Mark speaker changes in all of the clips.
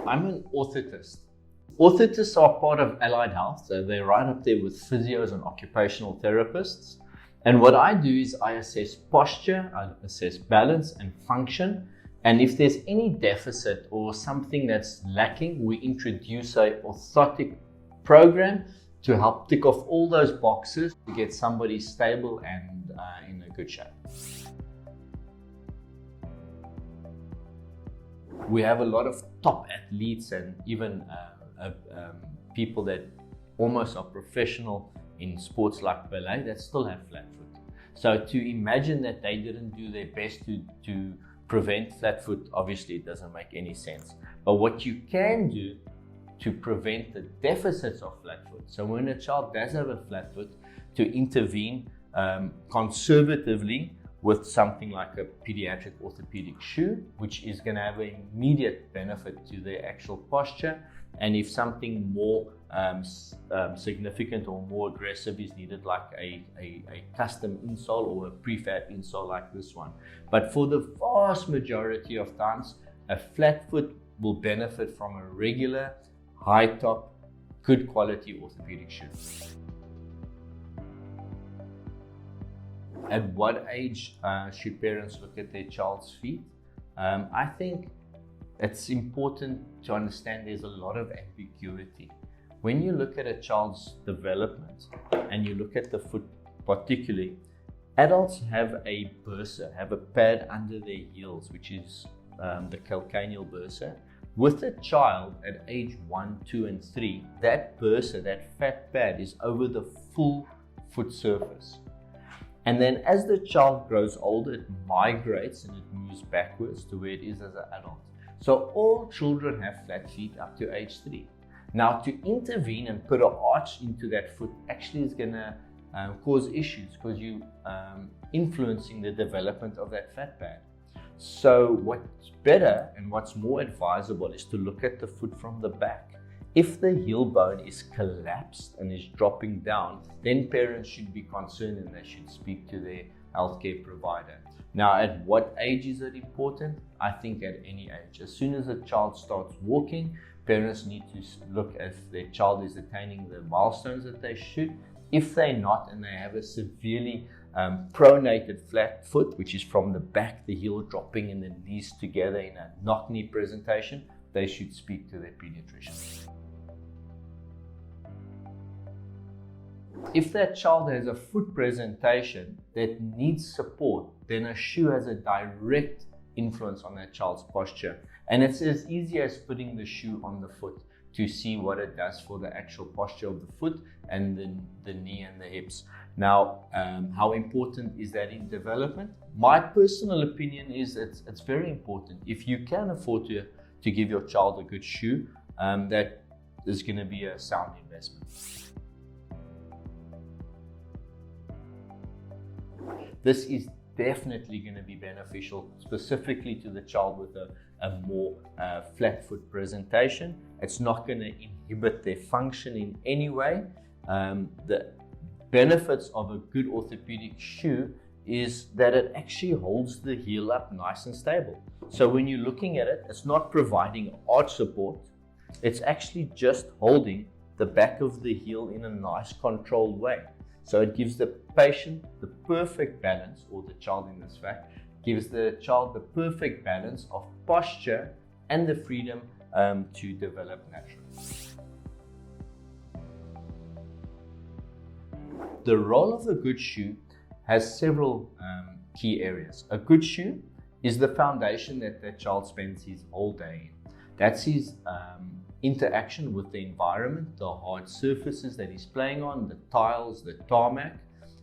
Speaker 1: I'm an orthotist. Orthotists are part of allied health, so they're right up there with physios and occupational therapists. And what I do is I assess posture, I assess balance and function. And if there's any deficit or something that's lacking, we introduce a orthotic program to help tick off all those boxes to get somebody stable and in a good shape. We have a lot of top athletes and even people that almost are professional in sports like ballet that still have flat foot. So to imagine that they didn't do their best to prevent flat foot, obviously it doesn't make any sense. But what you can do to prevent the deficits of flat foot, so when a child does have a flat foot, to intervene conservatively with something like a pediatric orthopedic shoe, which is going to have an immediate benefit to their actual posture. And if something more significant or more aggressive is needed, like a custom insole or a prefab insole like this one. But for the vast majority of times, a flat foot will benefit from a regular, high top, good quality orthopedic shoe. At what age should parents look at their child's feet? I think it's important to understand there's a lot of ambiguity. When you look at a child's development and you look at the foot particularly, adults have a bursa, have a pad under their heels, which is the calcaneal bursa. With a child at age 1, 2, and 3, that bursa, that fat pad, is over the full foot surface. And then as the child grows older, it migrates and it moves backwards to where it is as an adult. So all children have flat feet up to age 3. Now to intervene and put an arch into that foot actually is going to cause issues because you're influencing the development of that fat pad. So what's better and what's more advisable is to look at the foot from the back. If the heel bone is collapsed and is dropping down, then parents should be concerned and they should speak to their healthcare provider. Now, at what age is it important? I think at any age. As soon as a child starts walking, parents need to look if their child is attaining the milestones that they should. If they're not and they have a severely pronated flat foot, which is from the back, the heel dropping and the knees together in a knock-knee presentation, they should speak to their pediatrician. If that child has a foot presentation that needs support, then a shoe has a direct influence on that child's posture. And it's as easy as putting the shoe on the foot to see what it does for the actual posture of the foot and the knee and the hips. Now, how important is that in development? My personal opinion is it's very important. If you can afford to give your child a good shoe, that is going to be a sound investment. This is definitely going to be beneficial, specifically to the child with a more flat foot presentation. It's not going to inhibit their function in any way. The benefits of a good orthopedic shoe is that it actually holds the heel up nice and stable. So when you're looking at it, it's not providing arch support. It's actually just holding the back of the heel in a nice controlled way. So it gives the patient the perfect balance, or the child in this fact, gives the child the perfect balance of posture and the freedom to develop naturally. The role of a good shoe has several key areas. A good shoe is the foundation that the child spends his whole day in. That's his interaction with the environment, the hard surfaces that he's playing on, the tiles, the tarmac.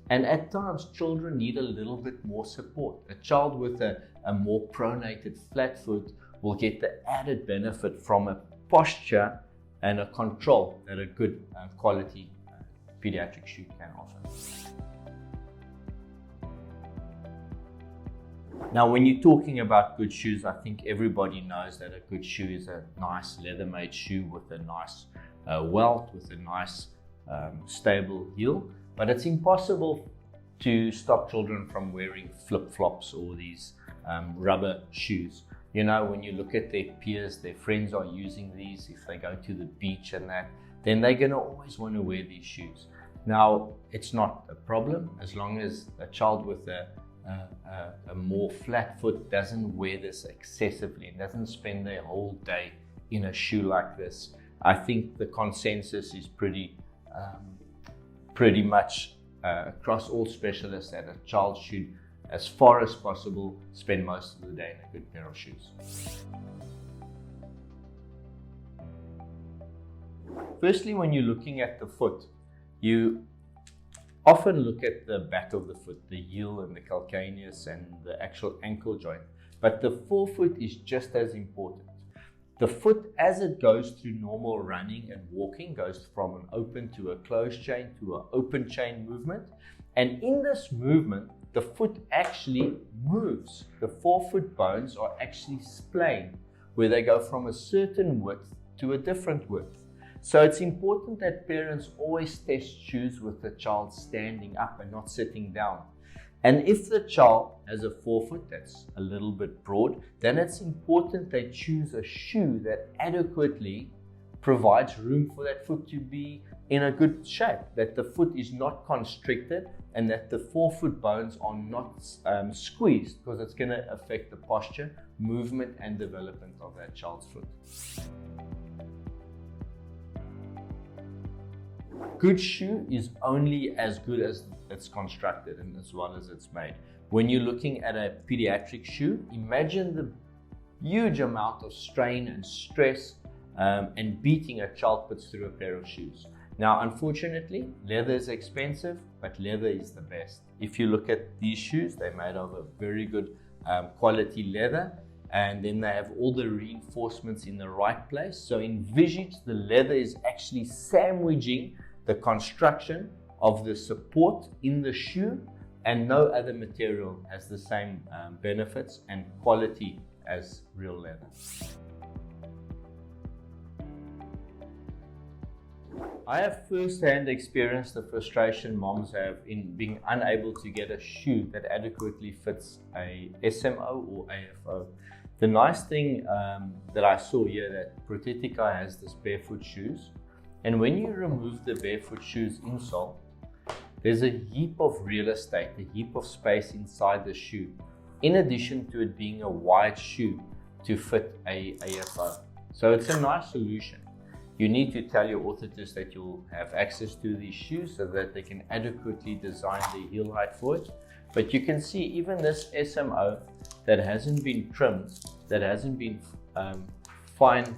Speaker 1: And at times, children need a little bit more support. A child with a more pronated flat foot will get the added benefit from a posture and a control that a good quality pediatric shoe can offer. Now, when you're talking about good shoes, I think everybody knows that a good shoe is a nice leather-made shoe with a nice welt, with a nice stable heel. But it's impossible to stop children from wearing flip-flops or these rubber shoes. You know, when you look at their peers, their friends are using these, if they go to the beach and that, then they're going to always want to wear these shoes. Now, it's not a problem as long as a child with a more flat foot doesn't wear this excessively and doesn't spend their whole day in a shoe like this. I think the consensus is pretty much across all specialists that a child should, as far as possible, spend most of the day in a good pair of shoes. Firstly, when you're looking at the foot, you often look at the back of the foot, the heel and the calcaneus and the actual ankle joint, but the forefoot is just as important. The foot, as it goes through normal running and walking, goes from an open to a closed chain to an open chain movement. And in this movement, the foot actually moves. The forefoot bones are actually splayed, where they go from a certain width to a different width. So it's important that parents always test shoes with the child standing up and not sitting down. And if the child has a forefoot that's a little bit broad, then it's important they choose a shoe that adequately provides room for that foot to be in a good shape, that the foot is not constricted and that the forefoot bones are not squeezed, because it's going to affect the posture, movement and development of that child's foot. Good shoe is only as good as it's constructed and as well as it's made. When you're looking at a pediatric shoe, imagine the huge amount of strain and stress and beating a child puts through a pair of shoes. Now, unfortunately, leather is expensive, but leather is the best. If you look at these shoes, they're made of a very good quality leather, and then they have all the reinforcements in the right place. So envisage the leather is actually sandwiching the construction of the support in the shoe, and no other material has the same benefits and quality as real leather. I have first-hand experienced the frustration moms have in being unable to get a shoe that adequately fits a SMO or AFO. The nice thing that I saw here, that PROTETIKA has this barefoot shoes, and when you remove the barefoot shoes insole, there's a heap of real estate, a heap of space inside the shoe, in addition to it being a wide shoe to fit a AFO. So it's a nice solution. You need to tell your orthotist that you'll have access to these shoes so that they can adequately design the heel height for it. But you can see even this SMO that hasn't been trimmed, that hasn't been fine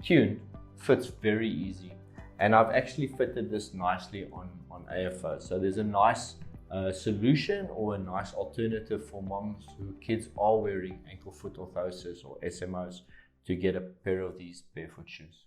Speaker 1: tuned, fits very easy. And I've actually fitted this nicely on AFO. So there's a nice solution or a nice alternative for moms whose kids are wearing ankle foot orthosis or SMOs to get a pair of these barefoot shoes.